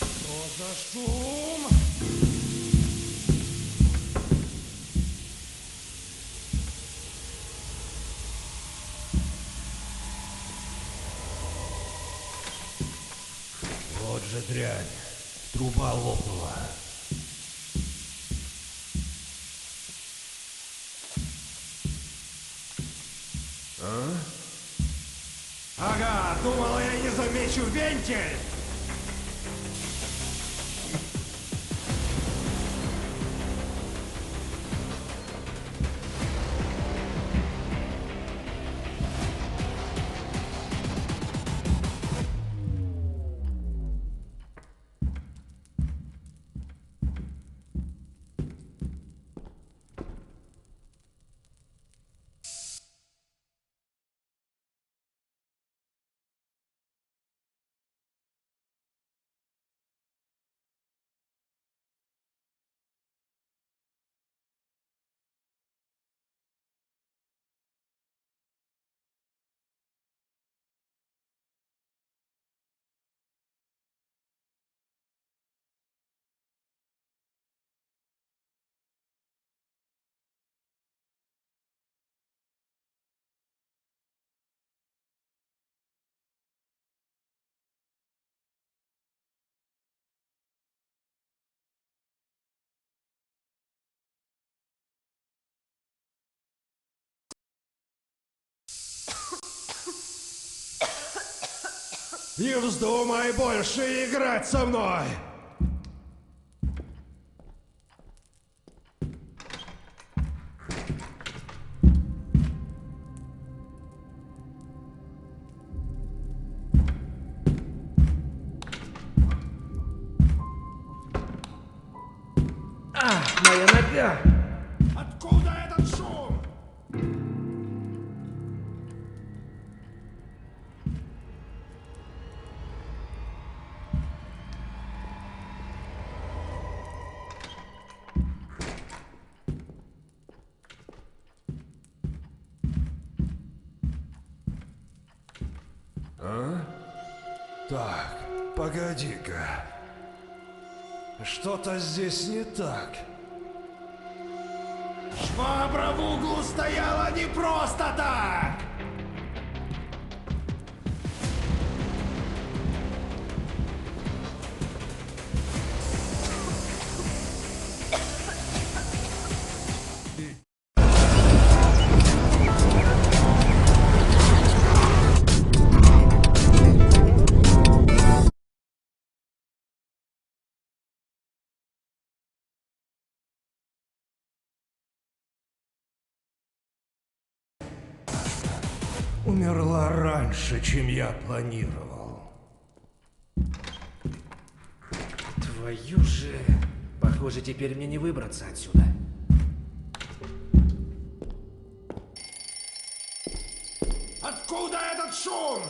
Что за шум? Вот же дрянь. Труба лопнула. А? Ага, думала, я не замечу вентиль! Не вздумай больше играть со мной! Моя нога! Откуда этот шум? А? Так, погоди-ка. Что-то здесь не так. Швабра в углу стояла не просто так! Умерла раньше, чем я планировал. Твою же... Похоже, теперь мне не выбраться отсюда. Откуда этот шум?